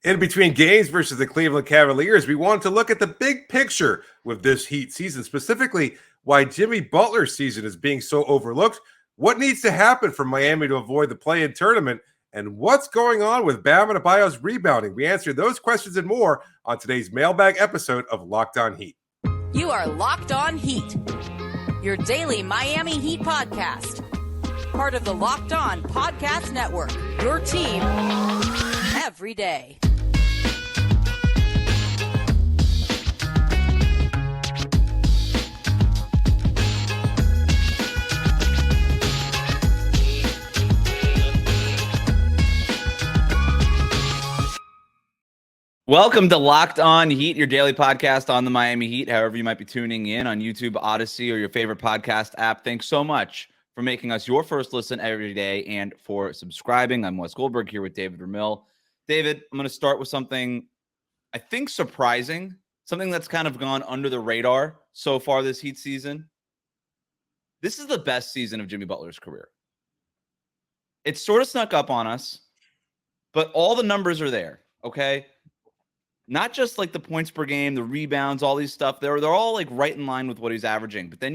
In between games versus the Cleveland Cavaliers, we wanted to look at the big picture with this Heat season, specifically why Jimmy Butler's season is being so overlooked, what needs to happen for Miami to avoid the play-in tournament, and what's going on with Bam Adebayo's rebounding. We answer those questions and more on today's mailbag episode of Locked On Heat. You are Locked On Heat, your daily Miami Heat podcast. Part of the Locked On Podcast Network, your team every day. Welcome to Locked On Heat, your daily podcast on the Miami Heat, however you might be tuning in on YouTube, Odyssey, or your favorite podcast app. Thanks so much for making us your first listen every day and for subscribing. I'm Wes Goldberg here with David Ramil. David, I'm going to start with something I think surprising, something that's kind of gone under the radar so far this Heat season. This is the best season of Jimmy Butler's career. It sort of snuck up on us, but all the numbers are there, okay? Not just like the points per game, the rebounds, all these stuff. They're all like right in line with what he's averaging. But then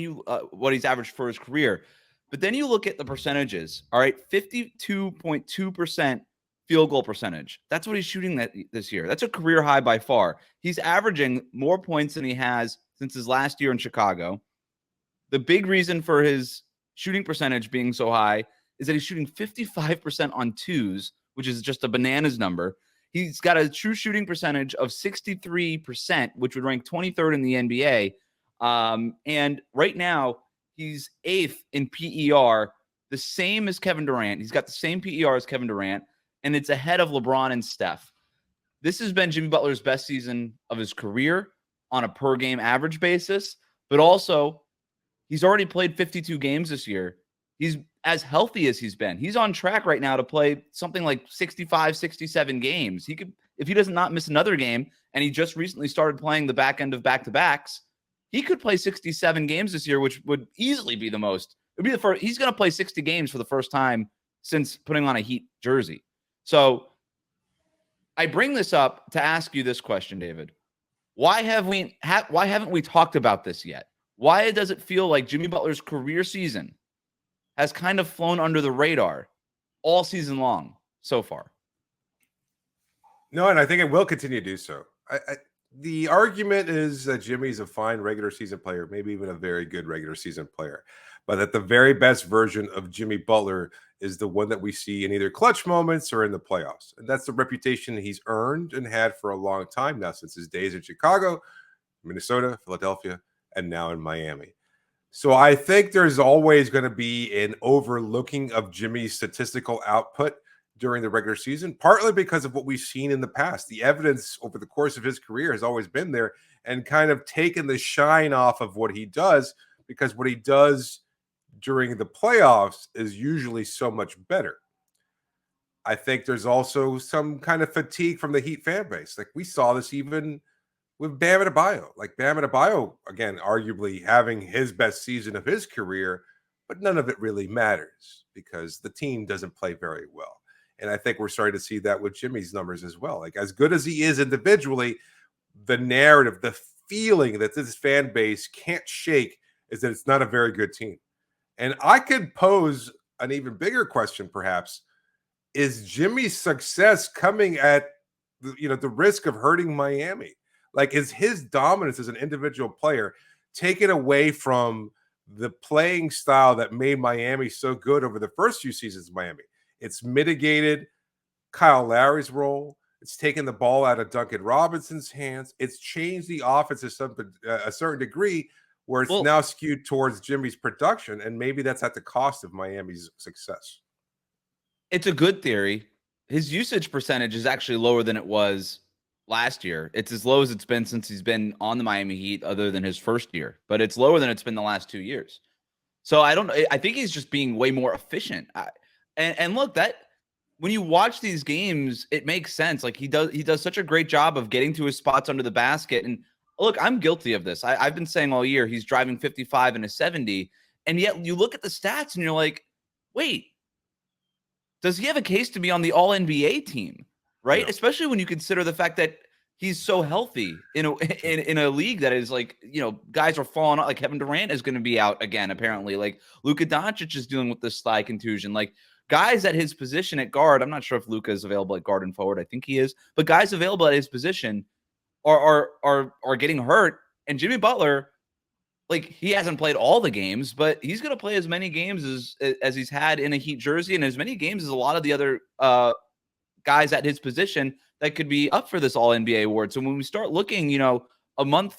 what he's averaged for his career. But then you look at the percentages. All right, 52.2% field goal percentage. That's what he's shooting this year. That's a career high by far. He's averaging more points than he has since his last year in Chicago. The big reason for his shooting percentage being so high is that he's shooting 55% on twos, which is just a bananas number. He's got a true shooting percentage of 63%, which would rank 23rd in the NBA. And right now, he's 8th in PER, the same as Kevin Durant. He's got the same PER as Kevin Durant, and it's ahead of LeBron and Steph. This has been Jimmy Butler's best season of his career on a per-game average basis, but also he's already played 52 games this year. He's as healthy as he's been. He's on track right now to play something like 65, 67 games. He could, if he does not miss another game, and he just recently started playing the back end of back-to-backs, he could play 67 games this year, which would easily be the most. It would be the first. He's going to play 60 games for the first time since putting on a Heat jersey. So I bring this up to ask you this question, David. Why haven't we talked about this yet? Why does it feel like Jimmy Butler's career season has kind of flown under the radar all season long so far? No, and I think it will continue to do so. The argument is that Jimmy's a fine regular season player, maybe even a very good regular season player, but that the very best version of Jimmy Butler is the one that we see in either clutch moments or in the playoffs. And that's the reputation he's earned and had for a long time now, since his days in Chicago, Minnesota, Philadelphia, and now in Miami. So I think there's always going to be an overlooking of Jimmy's statistical output during the regular season, partly because of what we've seen in the past. The evidence over the course of his career has always been there and kind of taken the shine off of what he does, because what he does during the playoffs is usually so much better. I think there's also some kind of fatigue from the Heat fan base. Like we saw this even with Bam Adebayo. Like Bam Adebayo, again, arguably having his best season of his career, but none of it really matters because the team doesn't play very well. And I think we're starting to see that with Jimmy's numbers as well. Like as good as he is individually, the narrative, the feeling that this fan base can't shake is that it's not a very good team. And I could pose an even bigger question, perhaps. Is Jimmy's success coming at the risk of hurting Miami? Like, is his dominance as an individual player taken away from the playing style that made Miami so good over the first few seasons of Miami? It's mitigated Kyle Lowry's role. It's taken the ball out of Duncan Robinson's hands. It's changed the offense to a certain degree where it's now skewed towards Jimmy's production, and maybe that's at the cost of Miami's success. It's a good theory. His usage percentage is actually lower than it was last year. It's as low as it's been since he's been on the Miami Heat, other than his first year, but it's lower than it's been the last 2 years. So I think he's just being way more efficient. And look, that when you watch these games, it makes sense. Like he does such a great job of getting to his spots under the basket. And look, I'm guilty of this. I've been saying all year he's driving 55 and a 70, and yet you look at the stats and you're like, wait, does he have a case to be on the All-NBA team? right? No. Especially when you consider the fact that he's so healthy in a league that is like, guys are falling out. Like Kevin Durant is going to be out again, apparently. Like Luka Doncic is dealing with this thigh contusion. Like guys at his position at guard. I'm not sure if Luka is available at guard and forward. I think he is, but guys available at his position are getting hurt. And Jimmy Butler, like he hasn't played all the games, but he's going to play as many games as he's had in a Heat jersey, and as many games as a lot of the other guys at his position that could be up for this All NBA award. So when we start looking, a month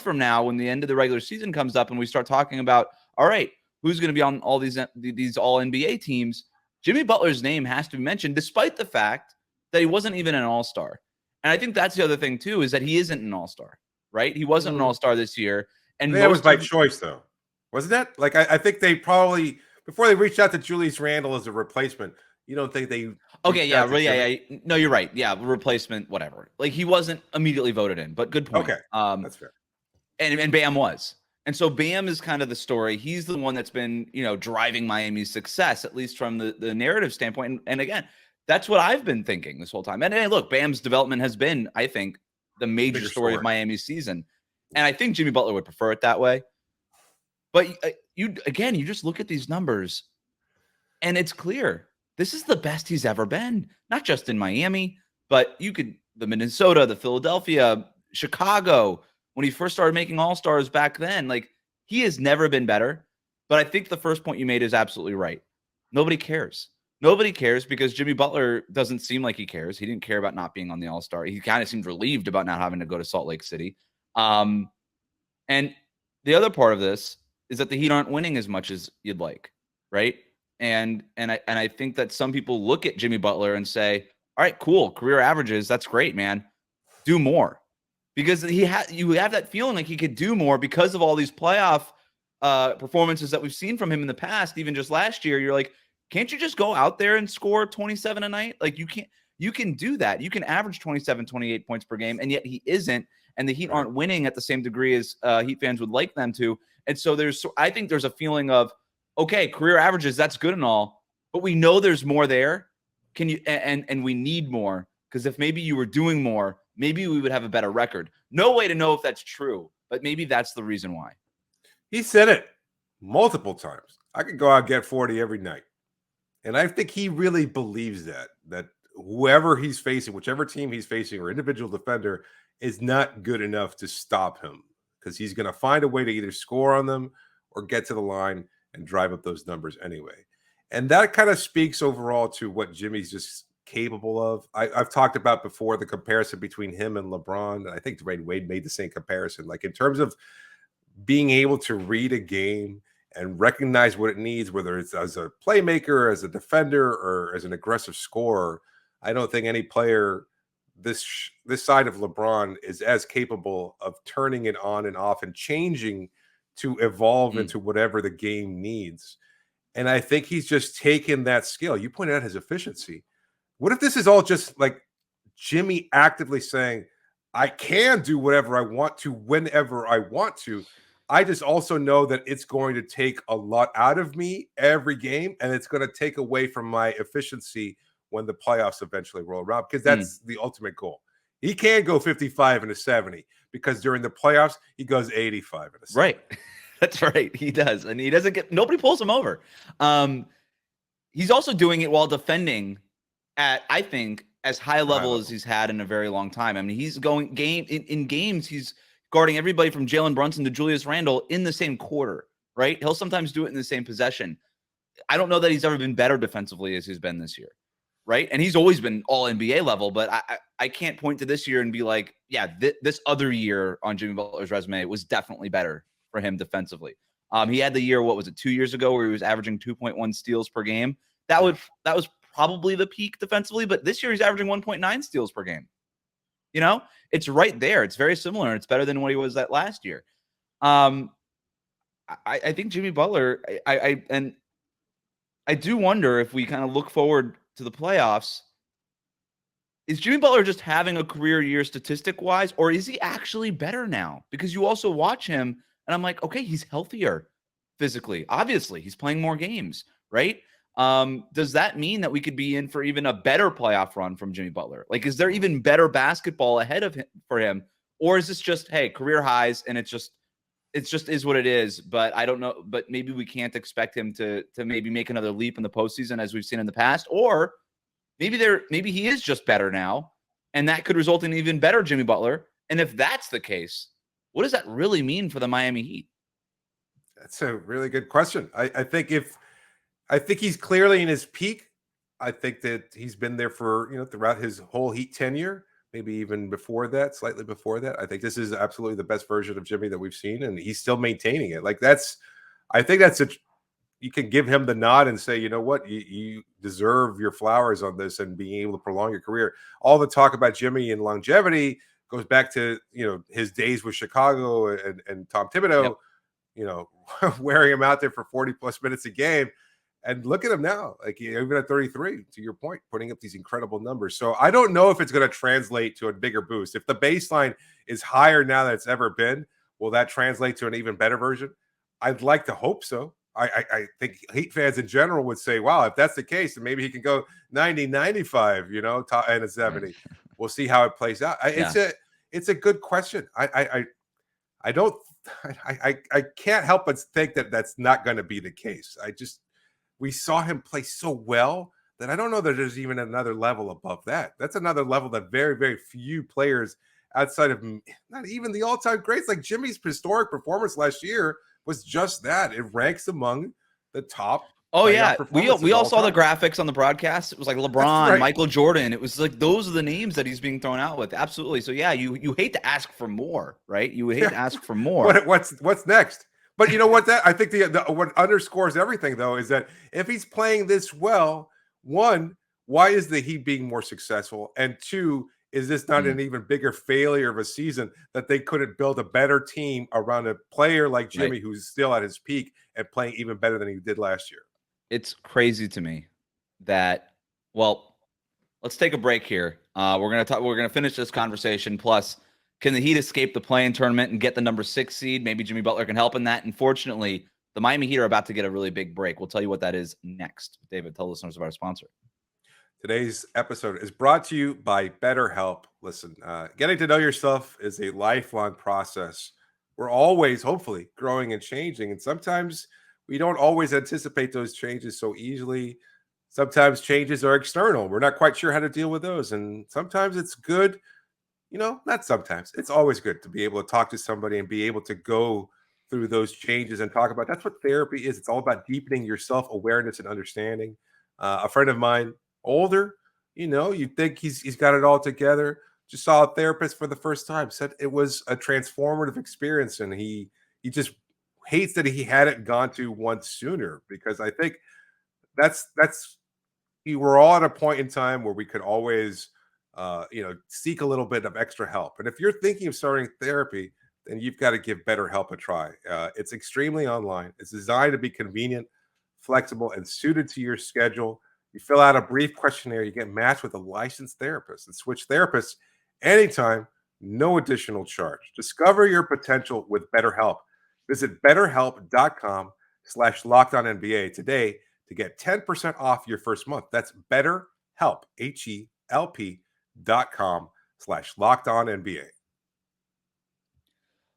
from now, when the end of the regular season comes up, and we start talking about, all right, who's going to be on all these All NBA teams, Jimmy Butler's name has to be mentioned, despite the fact that he wasn't even an All-Star. And I think that's the other thing too, is that he isn't an All-Star, right? He wasn't an All-Star this year. And that was by choice, though, wasn't that? Like, I think they probably, before they reached out to Julius Randle as a replacement, you don't think they? Okay, yeah, yeah. No, you're right. Yeah, replacement, whatever. Like he wasn't immediately voted in, but good point. Okay, that's fair. And Bam was, and so Bam is kind of the story. He's the one that's been, driving Miami's success, at least from the narrative standpoint. And again, that's what I've been thinking this whole time. And look, Bam's development has been, I think, the major story of Miami's season. And I think Jimmy Butler would prefer it that way. But you just look at these numbers, and it's clear this is the best he's ever been. Not just in Miami, but the Minnesota, the Philadelphia, Chicago, when he first started making All-Stars back then, like he has never been better. But I think the first point you made is absolutely right. Nobody cares. Nobody cares because Jimmy Butler doesn't seem like he cares. He didn't care about not being on the All-Star. He kind of seemed relieved about not having to go to Salt Lake City. And the other part of this is that the Heat aren't winning as much as you'd like, right? And I think that some people look at Jimmy Butler and say, all right, cool, career averages, that's great, man. Do more. Because you have that feeling like he could do more because of all these playoff performances that we've seen from him in the past, even just last year. You're like, can't you just go out there and score 27 a night? Like you can do that. You can average 27, 28 points per game, and yet he isn't. And the Heat aren't winning at the same degree as Heat fans would like them to. And so I think there's a feeling of, okay, career averages, that's good and all, but we know there's more there. Can you, and we need more, because if maybe you were doing more, maybe we would have a better record. No way to know if that's true, but maybe that's the reason why. He said it multiple times. I could go out and get 40 every night. And I think he really believes that whoever he's facing, whichever team he's facing or individual defender, is not good enough to stop him, because he's going to find a way to either score on them or get to the line and drive up those numbers anyway. And that kind of speaks overall to what Jimmy's just capable of. I've talked about before the comparison between him and LeBron. And I think Dwayne Wade made the same comparison. Like in terms of being able to read a game and recognize what it needs, whether it's as a playmaker, as a defender, or as an aggressive scorer, I don't think any player this side of LeBron is as capable of turning it on and off and changing to evolve into whatever the game needs. And I think he's just taken that skill. You pointed out his efficiency. What if this is all just like Jimmy actively saying, I can do whatever I want to whenever I want to. I just also know that it's going to take a lot out of me every game, and it's going to take away from my efficiency when the playoffs eventually roll around, because that's the ultimate goal. He can't go 55 and a 70 because during the playoffs, he goes 85 and a 70. Right. That's right. He does. And he doesn't nobody pulls him over. He's also doing it while defending at, I think, as high a level as he's had in a very long time. I mean, he's going in games, he's guarding everybody from Jalen Brunson to Julius Randle in the same quarter, right? He'll sometimes do it in the same possession. I don't know that he's ever been better defensively as he's been this year, right? And he's always been all NBA level, but I can't point to this year and be like, yeah, this other year on Jimmy Butler's resume was definitely better for him defensively. He had the year, what was it, 2 years ago, where he was averaging 2.1 steals per game. That was probably the peak defensively, but this year he's averaging 1.9 steals per game. You know, it's right there. It's very similar. It's better than what he was that last year. I think Jimmy Butler, I do wonder if we kind of look forward to the playoffs. Is Jimmy Butler just having a career year statistic wise, or is he actually better now? Because you also watch him and I'm like, okay, he's healthier physically. Obviously, he's playing more games, right? Does that mean that we could be in for even a better playoff run from Jimmy Butler? Like, is there even better basketball ahead of him for him? Or is this just, hey, career highs and it just is what it is? But I don't know. But maybe we can't expect him to maybe make another leap in the postseason as we've seen in the past. Or maybe he is just better now, and that could result in even better Jimmy Butler. And if that's the case, what does that really mean for the Miami Heat? That's a really good question. I think he's clearly in his peak. I think that he's been there for, throughout his whole Heat tenure, maybe even before that, slightly before that. I think this is absolutely the best version of Jimmy that we've seen, and he's still maintaining it. I think you can give him the nod and say, you know what, you deserve your flowers on this and being able to prolong your career. All the talk about Jimmy and longevity goes back to, his days with Chicago and Tom Thibodeau, wearing him out there for 40 plus minutes a game. And look at him now, like even at 33, to your point, putting up these incredible numbers. So I don't know if it's going to translate to a bigger boost. If the baseline is higher now than it's ever been, will that translate to an even better version? I'd like to hope so. I think Heat fans in general would say, wow, if that's the case, then maybe he can go 90, 95, and a 70. We'll see how it plays out. It's a good question. I can't help but think that that's not going to be the case. We saw him play so well that I don't know that there's even another level above that. That's another level that very, very few players outside of not even the all-time greats, like Jimmy's historic performance last year was just that. It ranks among the top. Oh yeah, we all saw the graphics on the broadcast. It was like LeBron, right. Michael Jordan. It was like those are the names that he's being thrown out with. Absolutely. So yeah, you hate to ask for more, right? You hate to ask for more. What's next? But you know what? I think what underscores everything though is that if he's playing this well, one, why is the Heat being more successful? And two, is this not an even bigger failure of a season that they couldn't build a better team around a player like Jimmy, who's still at his peak and playing even better than he did last year? It's crazy to me that, well, let's take a break here. We're gonna finish this conversation. Plus, can the Heat escape the play-in tournament and get the number 6 seed? Maybe Jimmy Butler can help in that. Unfortunately, the Miami Heat are about to get a really big break. We'll tell you what that is next. David, tell listeners about our sponsor. Today's episode is brought to you by BetterHelp. Listen, getting to know yourself is a lifelong process. We're always, hopefully, growing and changing. And sometimes we don't always anticipate those changes so easily. Sometimes changes are external. We're not quite sure how to deal with those. And sometimes it's good, not sometimes. It's always good to be able to talk to somebody and be able to go through those changes and talk about. That's what therapy is. It's all about deepening your self-awareness and understanding. A friend of mine, older, you'd think he's got it all together. Just saw a therapist for the first time, said it was a transformative experience, and he just hates that he hadn't gone to once sooner, because I think we're all at a point in time where we could always seek a little bit of extra help. And if you're thinking of starting therapy, then you've got to give BetterHelp a try. It's extremely online. It's designed to be convenient, flexible, and suited to your schedule. You fill out a brief questionnaire, you get matched with a licensed therapist, and switch therapists anytime, no additional charge. Discover your potential with BetterHelp. Visit BetterHelp.com/LockedOnNBA today to get 10% off your first month. That's BetterHelp, HELP.com/LockedOnNBA.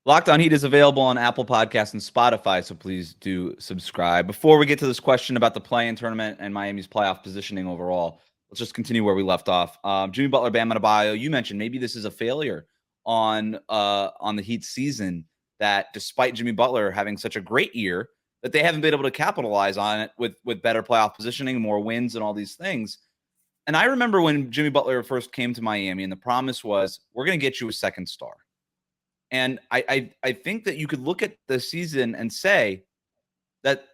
Locked On Heat is available on Apple Podcasts and Spotify, so please do subscribe. Before we get to this question about the play-in tournament and Miami's playoff positioning overall, let's just continue where we left off. Jimmy Butler, Bam Adebayo, you mentioned maybe this is a failure on the Heat season, that despite Jimmy Butler having such a great year, that they haven't been able to capitalize on it with better playoff positioning, more wins, and all these things. And I remember when Jimmy Butler first came to Miami, and the promise was, we're going to get you a second star. And I think that you could look at the season and say that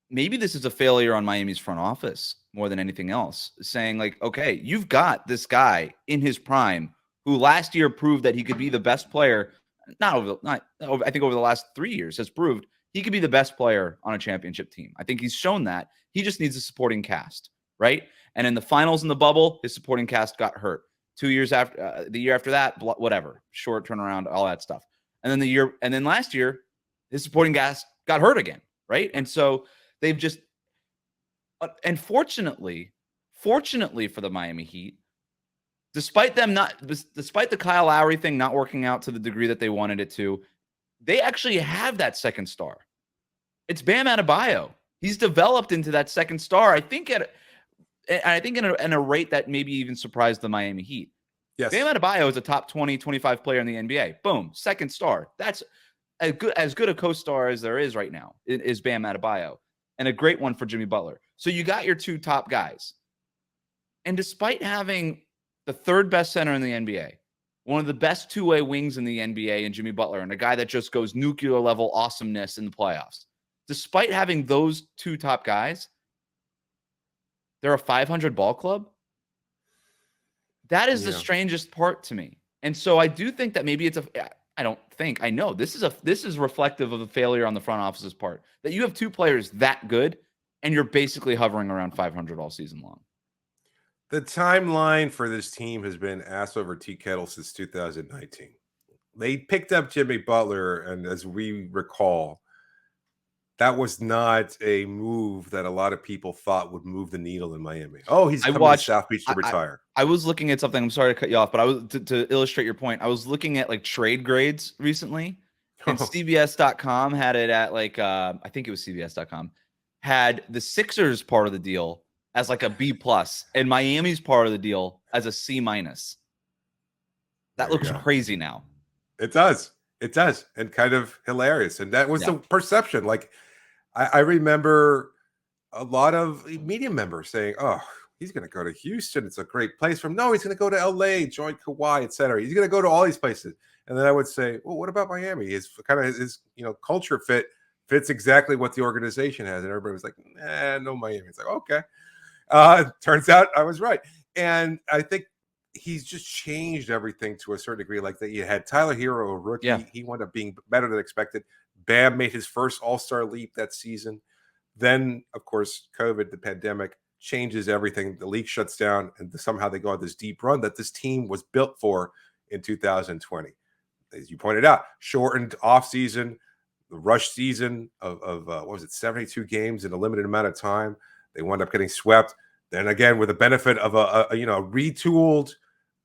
maybe this is a failure on Miami's front office more than anything else, saying like, okay, you've got this guy in his prime who last year proved that he could be the best player. I think over the last 3 years has proved he could be the best player on a championship team. I think he's shown that. He just needs a supporting cast, right? And in the finals in the bubble, his supporting cast got hurt. 2 years after, the year after that, whatever, short turnaround, all that stuff. And then last year, his supporting cast got hurt again, right? And so they've just, And fortunately for the Miami Heat, despite the Kyle Lowry thing not working out to the degree that they wanted it to, they actually have that second star. It's Bam Adebayo. He's developed into that second star. I think in a rate that maybe even surprised the Miami Heat. Yes. Bam Adebayo is a top 20, 25 player in the NBA. Boom, second star. That's as good a co-star as there is right now is Bam Adebayo, and a great one for Jimmy Butler. So you got your two top guys. And despite having the third best center in the NBA, one of the best two-way wings in the NBA in Jimmy Butler, and a guy that just goes nuclear level awesomeness in the playoffs, despite having those two top guys, they're a 500 ball club. That is the strangest part to me. And so I do think that maybe I know this is reflective of a failure on the front office's part, that you have two players that good and you're basically hovering around 500 all season long. The timeline for this team has been ass over tea kettle since 2019. They picked up Jimmy Butler, and as we recall, that was not a move that a lot of people thought would move the needle in Miami. Oh, he's coming to South Beach to retire. I was looking at something. I'm sorry to cut you off, but I was to illustrate your point. I was looking at like trade grades recently, and CBS.com had it at like I think it was CBS.com had the Sixers part of the deal as like a B+, and Miami's part of the deal as a C-. That looks crazy now. It does, and kind of hilarious. And that was the perception. Like I remember a lot of media members saying, "Oh, he's going to go to Houston. It's a great place." No, he's going to go to LA, join Kawhi, etc. He's going to go to all these places. And then I would say, "Well, what about Miami? His culture fits exactly what the organization has." And everybody was like, no Miami. It's like, okay. Turns out I was right. And I think he's just changed everything to a certain degree. Like that, you had Tyler Herro, a rookie. Yeah. He wound up being better than expected. Bam made his first all-star leap that season. Then, of course, COVID, the pandemic, changes everything. The league shuts down, and somehow they go on this deep run that this team was built for in 2020. As you pointed out, shortened offseason, the rush season of 72 games in a limited amount of time. They wound up getting swept. Then again, with the benefit of a retooled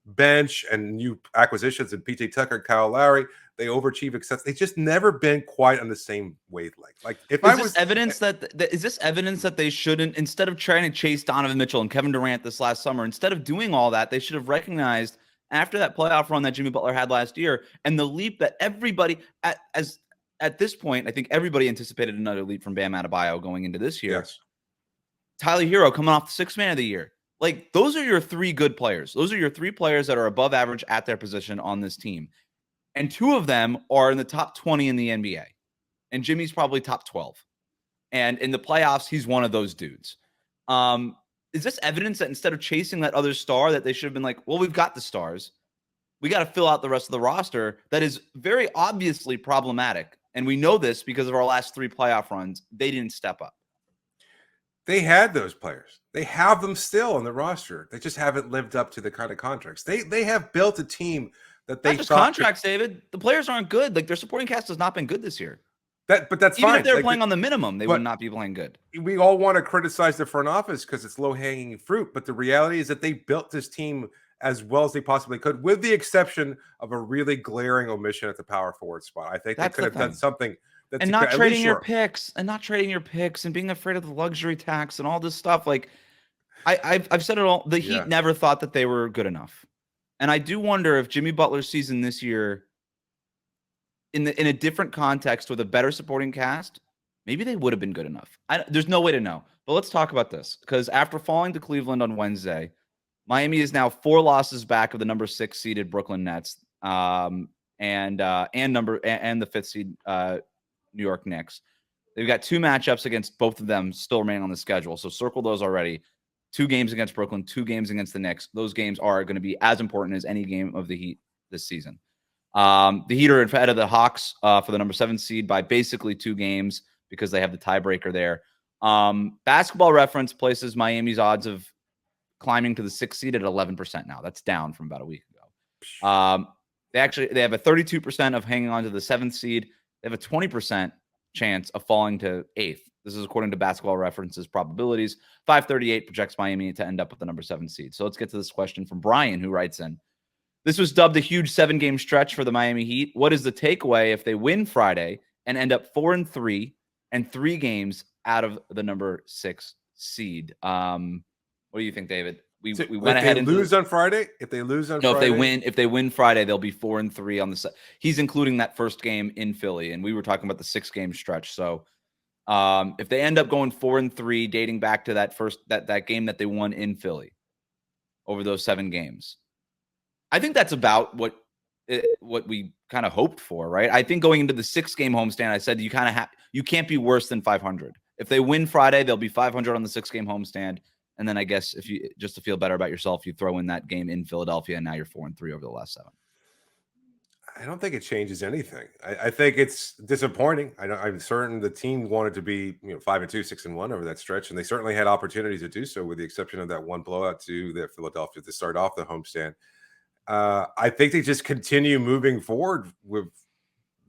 bench and new acquisitions and PJ Tucker and Kyle Lowry, they overachieved. Except they just never been quite on the same wavelength. Like if is this evidence that they shouldn't, instead of trying to chase Donovan Mitchell and Kevin Durant this last summer, instead of doing all that, they should have recognized after that playoff run that Jimmy Butler had last year and the leap that everybody at this point, I think everybody anticipated another leap from Bam Adebayo going into this year. Yes. Tyler Herro coming off the Sixth Man of the Year. Like, those are your three good players. Those are your three players that are above average at their position on this team. And two of them are in the top 20 in the NBA. And Jimmy's probably top 12. And in the playoffs, he's one of those dudes. Is this evidence that instead of chasing that other star, that they should have been like, well, we've got the stars. We got to fill out the rest of the roster that is very obviously problematic. And we know this because of our last three playoff runs. They didn't step up. They had those players. They have them still on the roster. They just haven't lived up to the kind of contracts. They have built a team that they Not just contracts, David. The players aren't good. Like, their supporting cast has not been good this year. But that's even fine. If they're playing on the minimum, they would not be playing good. We all want to criticize the front office because it's low-hanging fruit. But the reality is that they built this team as well as they possibly could, with the exception of a really glaring omission at the power forward spot. I think they could have done something. And not trading your picks and being afraid of the luxury tax and all this stuff. Like I've said it all. The Heat never thought that they were good enough. And I do wonder if Jimmy Butler's season this year, in a different context with a better supporting cast, maybe they would have been good enough. There's no way to know. But let's talk about this, because after falling to Cleveland on Wednesday, Miami is now 4 losses back of the number 6 seeded Brooklyn Nets, and the 5th seed New York Knicks. They've got 2 matchups against both of them still remaining on the schedule. So circle those already. 2 games against Brooklyn, 2 games against the Knicks. Those games are going to be as important as any game of the Heat this season. The Heat are ahead of the Hawks for the number 7 seed by basically 2 games because they have the tiebreaker there. Basketball Reference places Miami's odds of climbing to the 6th seed at 11% now. That's down from about a week ago. They have a 32% of hanging on to the 7th seed. They have a 20% chance of falling to 8th. This is according to Basketball Reference's probabilities. 538 projects Miami to end up with the number 7 seed. So let's get to this question from Brian, who writes in. This was dubbed a huge 7-game stretch for the Miami Heat. What is the takeaway if they win Friday and end up 4-3 and 3 games out of the number 6 seed? What do you think, David? We went ahead and lose on Friday. If they lose on Friday, if they win Friday, they'll be 4-3 on the set. He's including that first game in Philly, and we were talking about the 6-game stretch. So if they end up going 4-3, dating back to that game that they won in Philly over those 7 games, I think that's about what we kind of hoped for, right? I think going into the 6-game homestand, I said you can't be worse than 500. If they win Friday, they'll be 500 on the 6-game homestand. And then I guess if you just to feel better about yourself, you throw in that game in Philadelphia, and now you're 4-3 over the last 7. I don't think it changes anything. I think it's disappointing. I'm certain the team wanted to be 5-2, 6-1 over that stretch, and they certainly had opportunities to do so, with the exception of that one blowout to the Philadelphia to start off the homestand. I think they just continue moving forward with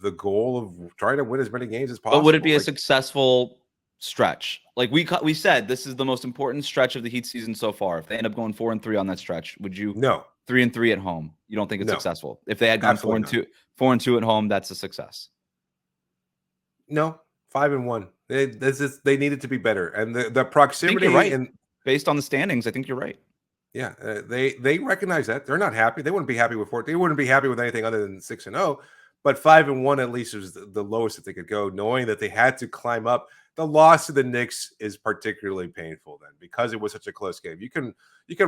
the goal of trying to win as many games as possible. But would it be a successful stretch? Like we said, this is the most important stretch of the Heat season so far. If they end up going 4-3 on that stretch, would you? No. 3-3 at home, you don't think it's successful? If they had gone 4-2 at home, that's a success. No, 5-1. They needed to be better, and the proximity. You're right. And based on the standings, I think you're right. Yeah, they recognize that. They're not happy. They wouldn't be happy with 4. They wouldn't be happy with anything other than 6-0. But 5-1 at least was the lowest that they could go, knowing that they had to climb up. The loss to the Knicks is particularly painful then, because it was such a close game. You can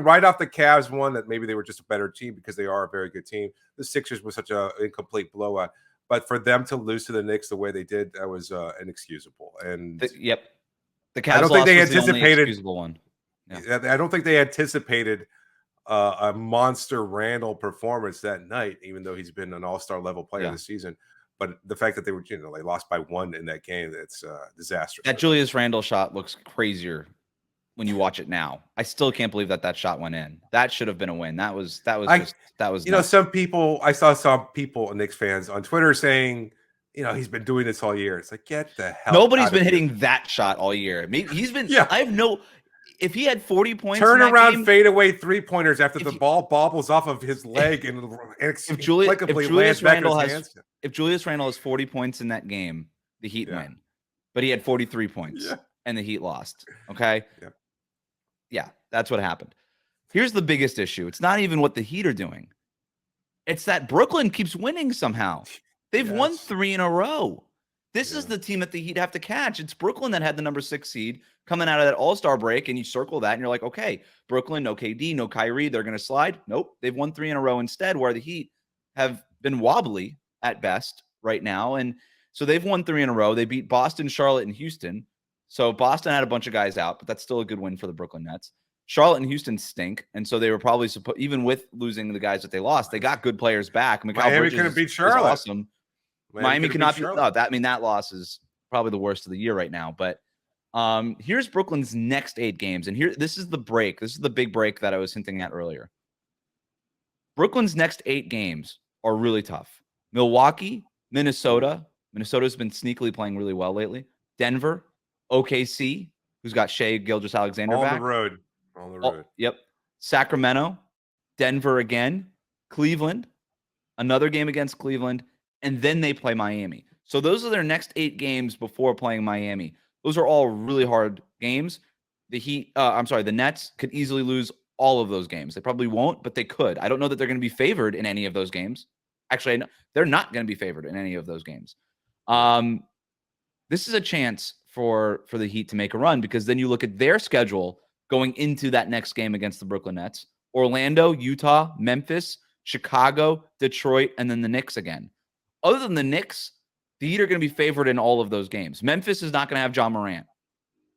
write off the Cavs one, that maybe they were just a better team because they are a very good team. The Sixers was such an incomplete blowout. But for them to lose to the Knicks the way they did, that was inexcusable. And the Cavs I don't think they was anticipated the one. Yeah. I don't think they anticipated a monster Randall performance that night, even though he's been an all-star level player this season. But the fact that they lost by 1 in that game, it's disastrous. That Julius Randle shot looks crazier when you watch it now. I still can't believe that shot went in. That should have been a win. That was. Some people. I saw some people, Knicks fans, on Twitter saying, he's been doing this all year. It's like, get the hell. Nobody's been hitting that shot all year. He's been. Yeah. I have no. If he had 40 points, turn around, fadeaway 3-pointers after the ball bobbles off of his leg if Julius Randle has 40 points in that game, the Heat win. But he had 43 points, and the Heat lost. Okay, yeah, that's what happened. Here's the biggest issue: it's not even what the Heat are doing; it's that Brooklyn keeps winning somehow. They've won 3 in a row. This is the team that the Heat have to catch. It's Brooklyn that had the number 6 seed coming out of that All-Star break, and you circle that, and you're like, okay, Brooklyn, no KD, no Kyrie, they're going to slide. Nope, they've won 3 in a row instead, where the Heat have been wobbly at best right now. And so they've won 3 in a row. They beat Boston, Charlotte, and Houston. So Boston had a bunch of guys out, but that's still a good win for the Brooklyn Nets. Charlotte and Houston stink, and so they were probably even with losing the guys that they lost, they got good players back. Miami couldn't beat Charlotte. Awesome. Miami cannot be. No, that loss is probably the worst of the year right now. But here's Brooklyn's next 8 games, and this is the break. This is the big break that I was hinting at earlier. Brooklyn's next 8 games are really tough. Milwaukee, Minnesota. Minnesota's been sneakily playing really well lately. Denver, OKC, who's got Shai Gilgeous-Alexander back. On the road. Yep. Sacramento, Denver again, Cleveland, another game against Cleveland, and then they play Miami. So those are their next 8 games before playing Miami. Those are all really hard games. The Nets could easily lose all of those games. They probably won't, but they could. I don't know that they're going to be favored in any of those games. Actually, they're not going to be favored in any of those games. This is a chance for the Heat to make a run, because then you look at their schedule going into that next game against the Brooklyn Nets. Orlando, Utah, Memphis, Chicago, Detroit, and then the Knicks again. Other than the Knicks, the Heat are going to be favored in all of those games. Memphis is not going to have Ja Morant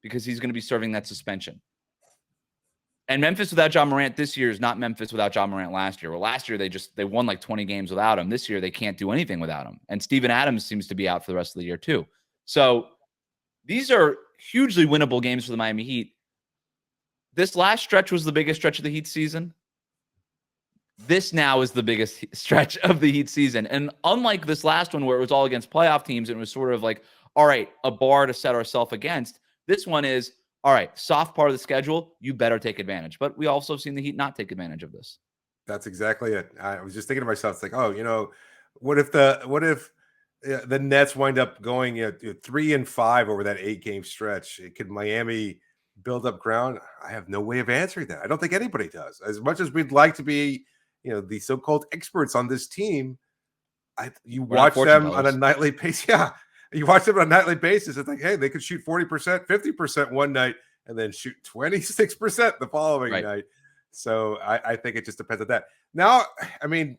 because he's going to be serving that suspension. And Memphis without Ja Morant this year is not Memphis without Ja Morant last year. Well, last year they won like 20 games without him. This year they can't do anything without him. And Steven Adams seems to be out for the rest of the year too. So these are hugely winnable games for the Miami Heat. This last stretch was the biggest stretch of the Heat season. This now is the biggest stretch of the Heat season. And unlike this last one where it was all against playoff teams, and it was sort of like, all right, a bar to set ourselves against. This one is, all right, soft part of the schedule, you better take advantage. But we also have seen the Heat not take advantage of this. That's exactly it. I was just thinking to myself, it's like, oh, what if the Nets wind up going 3-5 over that 8-game stretch? Could Miami build up ground? I have no way of answering that. I don't think anybody does. As much as we'd like to be, the so-called experts on this team, you watch them on a nightly basis. Yeah, you watch them on a nightly basis. It's like, hey, they could shoot 40%, 50% one night, and then shoot 26% the following night. So I think it just depends on that. Now, I mean,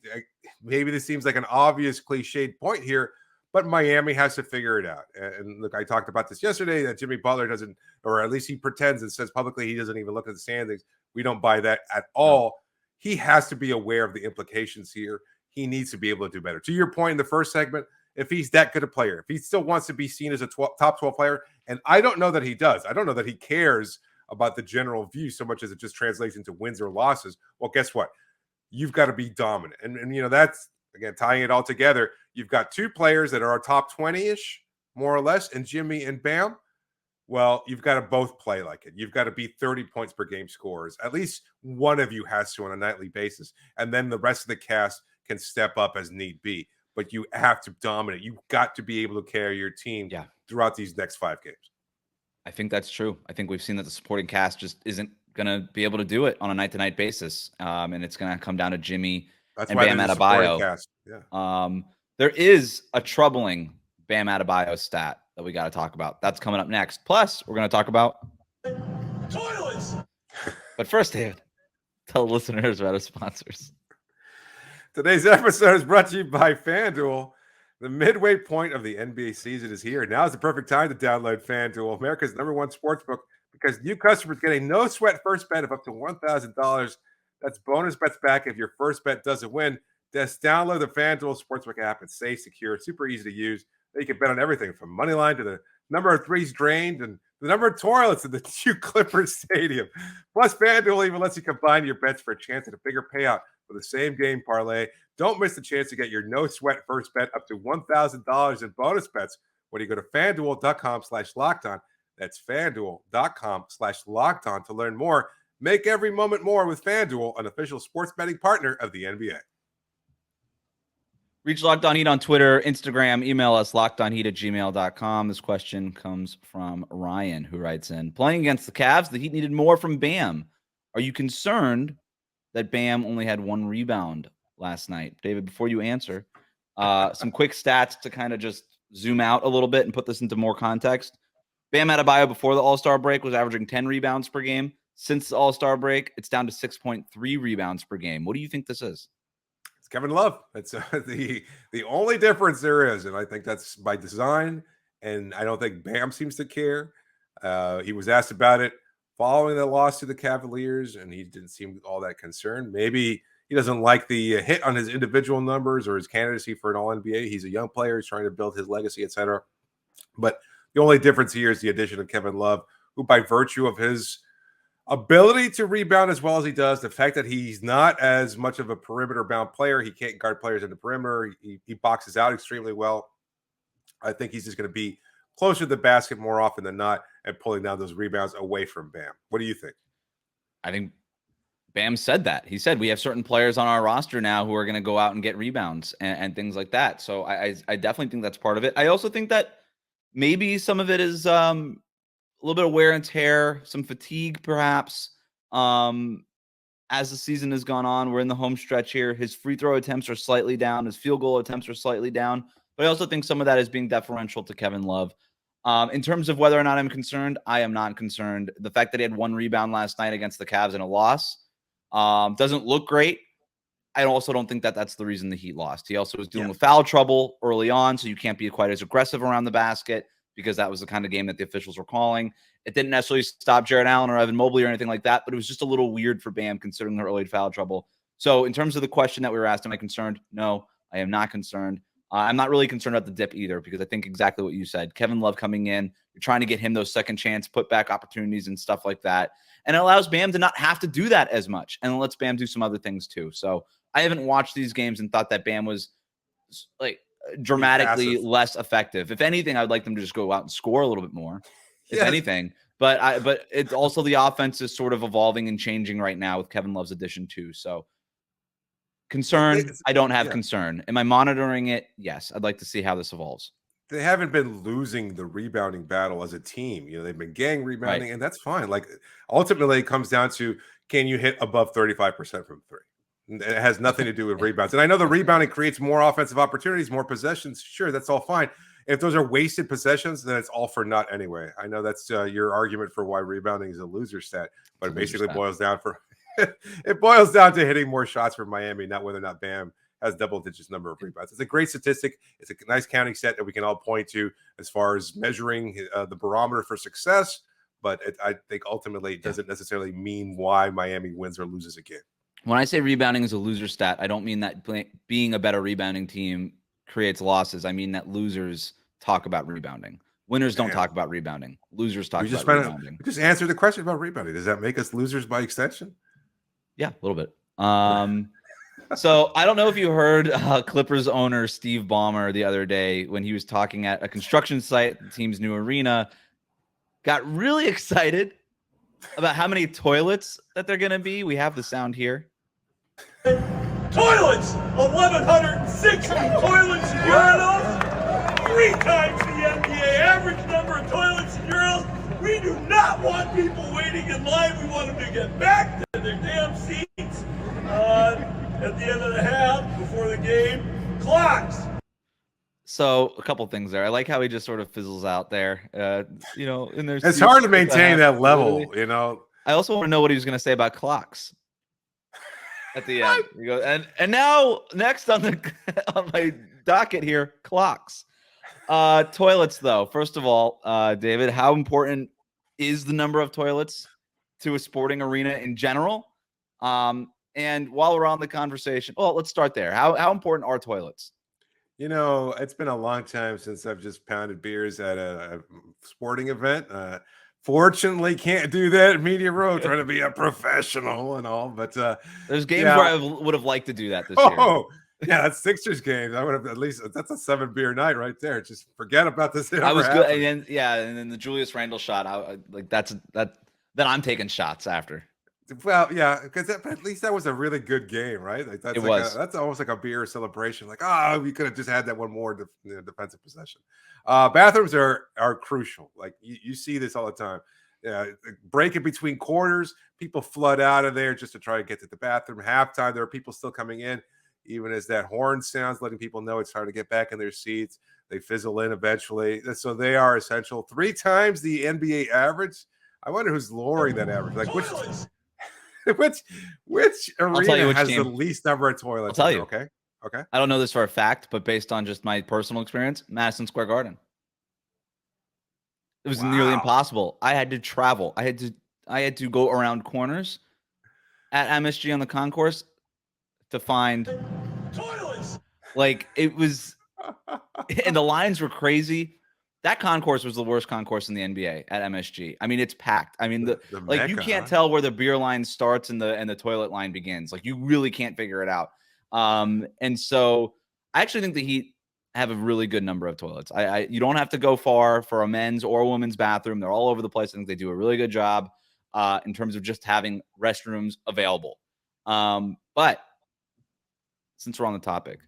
maybe this seems like an obvious cliched point here, but Miami has to figure it out. And look, I talked about this yesterday, that Jimmy Butler doesn't, or at least he pretends and says publicly he doesn't even look at the standings. We don't buy that at all. No. He has to be aware of the implications here. He needs to be able to do better. To your point in the first segment, if he's that good a player, if he still wants to be seen as a top 12 player, and I don't know that he does. I don't know that he cares about the general view so much as it just translates into wins or losses. Well, guess what? You've got to be dominant. And that's, again, tying it all together. You've got two players that are our top 20-ish, more or less, and Jimmy and Bam. Well, you've got to both play like it. You've got to be 30 points per game scorers. At least one of you has to on a nightly basis. And then the rest of the cast can step up as need be. But you have to dominate. You've got to be able to carry your team throughout these next 5 games. I think that's true. I think we've seen that the supporting cast just isn't going to be able to do it on a night-to-night basis. And it's going to come down to Jimmy and Bam Adebayo. Yeah. There is a troubling Bam Adebayo stat that we got to talk about. That's coming up next. Plus, we're going to talk about toilets. But first, David, tell listeners about our sponsors. Today's episode is brought to you by FanDuel. The midway point of the NBA season is here. Now is the perfect time to download FanDuel, America's #1 sportsbook, because new customers get a no-sweat first bet of up to $1,000. That's bonus bets back if your first bet doesn't win. Just download the FanDuel Sportsbook app. It's safe, secure, super easy to use. You can bet on everything from money line to the number of threes drained and the number of toilets in the new Clippers stadium. Plus, FanDuel even lets you combine your bets for a chance at a bigger payout for the same game parlay. Don't miss the chance to get your no-sweat first bet up to $1,000 in bonus bets when you go to FanDuel.com/lockedon. That's FanDuel.com/lockedon to learn more. Make every moment more with FanDuel, an official sports betting partner of the NBA. Reach Locked On Heat on Twitter, Instagram, email us, lockedonheat@gmail.com. This question comes from Ryan, who writes in, playing against the Cavs, the Heat needed more from Bam. Are you concerned that Bam only had 1 rebound last night? David, before you answer, some quick stats to kind of just zoom out a little bit and put this into more context. Bam Adebayo before the All-Star break was averaging 10 rebounds per game. Since the All-Star break, it's down to 6.3 rebounds per game. What do you think this is? It's Kevin Love. That's the only difference there is, and I think that's by design, and I don't think Bam seems to care. He was asked about it following the loss to the Cavaliers, and he didn't seem all that concerned. Maybe he doesn't like the hit on his individual numbers or his candidacy for an All-NBA. He's a young player. He's trying to build his legacy, etc. But the only difference here is the addition of Kevin Love, who by virtue of his ability to rebound as well as he does, the fact that he's not as much of a perimeter-bound player, he can't guard players in the perimeter, he boxes out extremely well. I think he's just going to be closer to the basket more often than not and pulling down those rebounds away from Bam. What do you think? I think Bam said that. He said, we have certain players on our roster now who are going to go out and get rebounds and things like that. So I definitely think that's part of it. I also think that maybe some of it is a little bit of wear and tear, some fatigue perhaps. As the season has gone on, we're in the home stretch here. His free throw attempts are slightly down. His field goal attempts are slightly down. But I also think some of that is being deferential to Kevin Love. In terms of whether or not I'm concerned, I am not concerned. The fact that he had 1 rebound last night against the Cavs in a loss doesn't look great. I also don't think that that's the reason the Heat lost. He also was dealing with foul trouble early on, so you can't be quite as aggressive around the basket because that was the kind of game that the officials were calling. It didn't necessarily stop Jarrett Allen or Evan Mobley or anything like that, but it was just a little weird for Bam considering the early foul trouble. So in terms of the question that we were asked, am I concerned? No, I am not concerned. I'm not really concerned about the dip either because I think exactly what you said. Kevin Love coming in, you're trying to get him those second chance, put back opportunities and stuff like that. And it allows Bam to not have to do that as much. And it lets Bam do some other things too. So I haven't watched these games and thought that Bam was like dramatically passive. less effective. If anything, I would like them to just go out and score a little bit more, if Yes. anything. But it's also the offense is sort of evolving and changing right now with Kevin Love's addition too. So concern, I don't have concern. Am I monitoring it? Yes. I'd like to see how this evolves. They haven't been losing the rebounding battle as a team. You know, they've been gang rebounding, and that's fine. Like ultimately, it comes down to can you hit above 35% from three? It has nothing to do with rebounds. And I know the rebounding creates more offensive opportunities, more possessions. Sure, that's all fine. If those are wasted possessions, then it's all for naught anyway. I know that's your argument for why rebounding is a loser stat, but it basically boils down for it boils down to hitting more shots for Miami, not whether or not Bam has double digits number of rebounds. It's a great statistic. It's a nice counting set that we can all point to as far as measuring the barometer for success. But I think ultimately it doesn't necessarily mean why Miami wins or loses a game. When I say rebounding is a loser stat, I don't mean that being a better rebounding team creates losses. I mean that losers talk about rebounding. Winners don't talk about rebounding. Losers talk about rebounding. Just answer the question about rebounding. Does that make us losers by extension? Yeah, a little bit. So I don't know if you heard Clippers owner Steve Ballmer the other day when he was talking at a construction site, the team's new arena, got really excited about how many toilets that they're going to be. We have the sound here. Toilets! 1,160 toilets and urinals! 3 times the NBA average number of toilets and urinals. We do not want people waiting in line. We want them to get back to their damn seats. At the end of the half, before the game, clocks. So a couple things there. I like how he just sort of fizzles out there. You know, and there's it's hard to maintain that level. You know, I also want to know what he was going to say about clocks at the end. We go and now next on the on my docket here, clocks. Toilets though. First of all, David, how important is the number of toilets to a sporting arena in general? And while we're on the conversation, well, let's start there. How important are toilets? You know, it's been a long time since I've just pounded beers at a sporting event. Fortunately, can't do that at Media Row, trying to be a professional and all. But there's games where I would have liked to do that this year. Oh, yeah, that's Sixers games. I would have at least that's a 7-beer night right there. Just forget about this. I was good, and then the Julius Randle shot. Then I'm taking shots after. Well, yeah, because at least that was a really good game, right? Like that's almost like a beer celebration. Like, we could have just had that one more defensive possession. Bathrooms are crucial. Like you see this all the time. Break in between quarters, people flood out of there just to try to get to the bathroom. Halftime, there are people still coming in, even as that horn sounds, letting people know it's time to get back in their seats. They fizzle in eventually, so they are essential. 3 times the NBA average. I wonder who's lowering that average. Like which arena has the least number of toilets? I'll tell you. Okay. I don't know this for a fact, but based on just my personal experience, Madison Square Garden. It was nearly impossible. I had to travel. I had to go around corners at MSG on the concourse to find toilets. Like it was, and the lines were crazy. That concourse was the worst concourse in the NBA at MSG. I mean, it's packed. I mean, the like Mecca, you can't tell where the beer line starts and the toilet line begins. Like you really can't figure it out. And so I actually think the Heat have a really good number of toilets. You don't have to go far for a men's or a women's bathroom. They're all over the place. I think they do a really good job in terms of just having restrooms available. But since we're on the topic,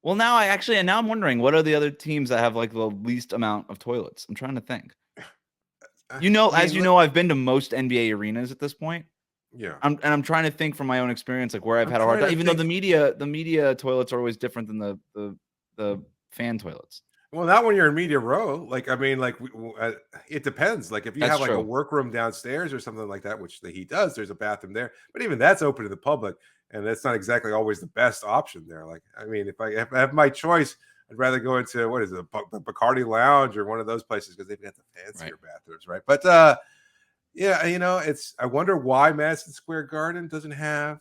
well, now I'm wondering what are the other teams that have like the least amount of toilets? I'm trying to think. I've been to most NBA arenas at this point. Yeah. I'm trying to think from my own experience, like where I've had a hard time, even though the media toilets are always different than the fan toilets. Well, not when you're in Media Row. Like, I mean, like it depends. Like if you have like a workroom downstairs or something like that, which the Heat does, there's a bathroom there, but even that's open to the public. And that's not exactly always the best option there. Like, I mean, if I have my choice, I'd rather go into the Bacardi Lounge or one of those places because they've got the fancier bathrooms, right? But yeah, you know, I wonder why Madison Square Garden doesn't have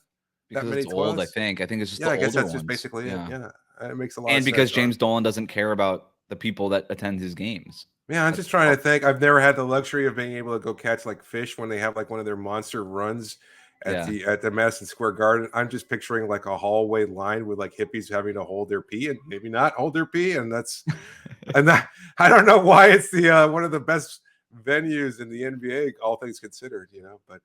that many toilets. Old, I think it's just I guess that's ones. just basically it. Yeah, it makes a lot. And because James Dolan doesn't care about the people that attend his games. Yeah, I'm just trying to think. I've never had the luxury of being able to go catch like fish when they have like one of their monster runs at the Madison Square Garden. I'm just picturing like a hallway lined with like hippies having to hold their pee and maybe not hold their pee, and that's and that, I don't know why it's the one of the best venues in the NBA, all things considered, but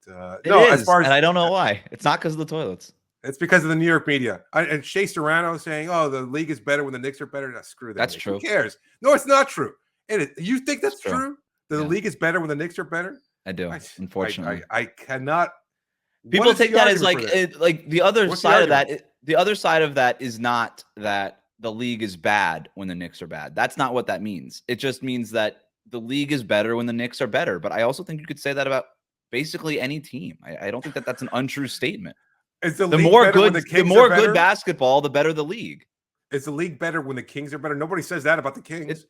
as far as, and I don't know why. It's not because of the toilets. It's because of the New York media. And Shea Serrano saying, "Oh, the league is better when the Knicks are better." No, screw that. That's Nick. true. Who cares? No, it's not true. You think that's true? That the Yeah. league is better when the Knicks are better? I do. Unfortunately, I cannot. People take that as like the other side of that. The other side of that is not that the league is bad when the Knicks are bad. That's not what that means. It just means that the league is better when the Knicks are better. But I also think you could say that about basically any team. I don't think that that's an untrue statement. Is the more good basketball, the better the league. Is the league better when the Kings are better? Nobody says that about the Kings.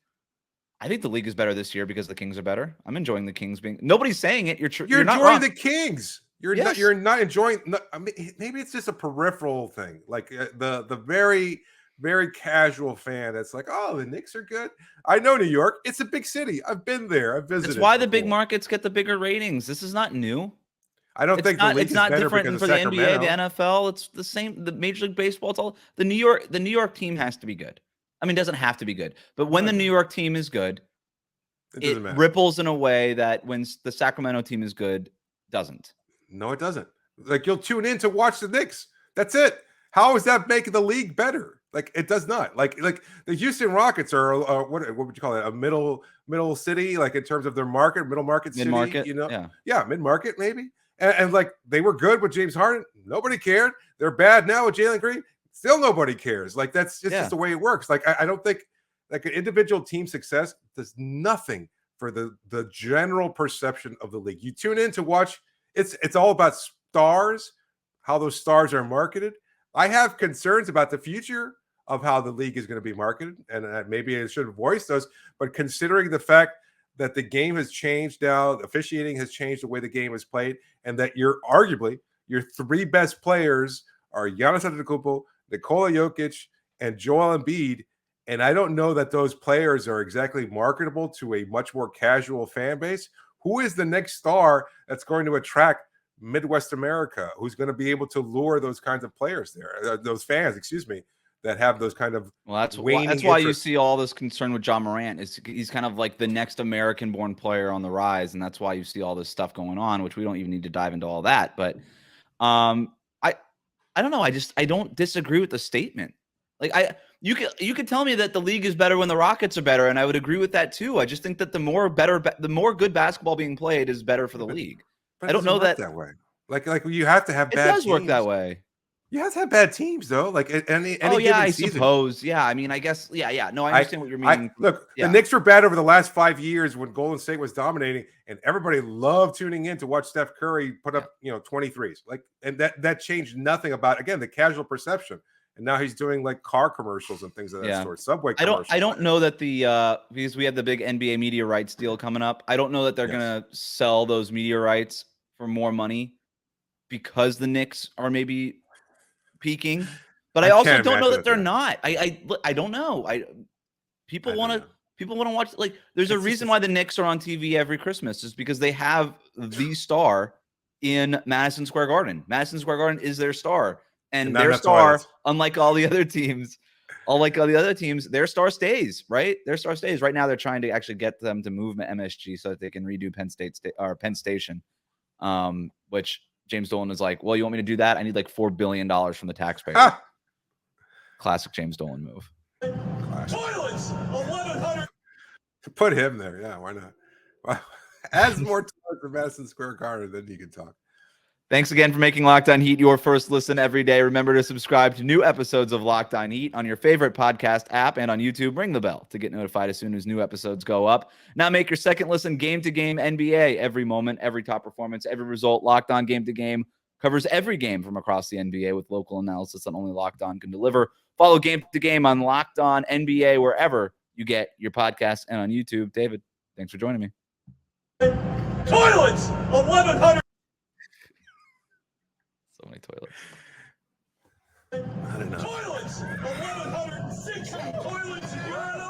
I think the league is better this year because the Kings are better. I'm enjoying the Kings being. Nobody's saying it. You're not enjoying wrong. the Kings. You're not enjoying. I mean, maybe it's just a peripheral thing, like the very, very casual fan that's like, "Oh, the Knicks are good." I know New York. It's a big city. I've been there. I've visited. That's why the big markets get the bigger ratings. This is not new. I don't think the league it's is not better different because for of the Sacramento. NBA, the NFL. It's the same. The Major League Baseball. It's all the New York team has to be good. I mean, it doesn't have to be good, but when the New York team is good, it ripples in a way that when the Sacramento team is good, doesn't. No, it doesn't. Like, you'll tune in to watch the Knicks. That's it. How is that making the league better? Like, it does not. Like the Houston Rockets are what would you call it? A middle city, like in terms of their middle market city. Yeah, mid market maybe. And like they were good with James Harden. Nobody cared. They're bad now with Jalen Green. Still nobody cares. Like that's just the way it works. Like I don't think like an individual team success does nothing for the general perception of the league. You tune in to watch. It's all about stars, how those stars are marketed. I have concerns about the future of how the league is going to be marketed, and maybe I should voice those. But considering the fact that the game has changed now, the officiating has changed the way the game is played, and that arguably your three best players are Giannis Antetokounmpo, Nikola Jokic, and Joel Embiid, and I don't know that those players are exactly marketable to a much more casual fan base. Who is the next star that's going to attract Midwest America? Who's going to be able to lure those kinds of players there, those fans, that have those kind of that's why you see all this concern with John Morant. He's kind of like the next American-born player on the rise, and that's why you see all this stuff going on, which we don't even need to dive into all that. But I don't know. I don't disagree with the statement. Like you could tell me that the league is better when the Rockets are better, and I would agree with that too. I just think that the more good basketball being played is better for the league. But I don't know that way. Like you have to have bad teams. It does work that way. You have to have bad teams, though. Like any I season. suppose. Yeah, I mean, I guess. Yeah. No, I understand what you're meaning. The Knicks were bad over the last 5 years when Golden State was dominating, and everybody loved tuning in to watch Steph Curry put up 23s. Like, and that changed nothing about, again, the casual perception. And now he's doing like car commercials and things of that sort. Subway commercials. I don't know that because we have the big NBA media rights deal coming up. I don't know that they're gonna sell those media rights for more money because the Knicks are maybe peaking. But I also don't know that they're not. I don't know. People want to watch. Like, there's a reason why the Knicks are on TV every Christmas, is because they have the star in Madison Square Garden. Madison Square Garden is their star. And their star, unlike all the other teams, their star stays, right? Their star stays. Right now, they're trying to actually get them to move MSG so that they can redo Penn Station, which James Dolan is like, well, you want me to do that? I need like $4 billion from the taxpayer. Classic James Dolan move. Toilets, 1,100. Put him there. Yeah, why not? Well, as more toilets in Madison Square Garden, then you can talk. Thanks again for making Locked On Heat your first listen every day. Remember to subscribe to new episodes of Locked On Heat on your favorite podcast app and on YouTube. Ring the bell to get notified as soon as new episodes go up. Now make your second listen game-to-game NBA. Every moment, every top performance, every result. Locked On Game-to-Game covers every game from across the NBA with local analysis that only Locked On can deliver. Follow Game-to-Game on Locked On NBA wherever you get your podcasts and on YouTube. David, thanks for joining me. Toilets, 1,100. So many toilets. I don't know. Toilets, 1,160 toilets in Europe.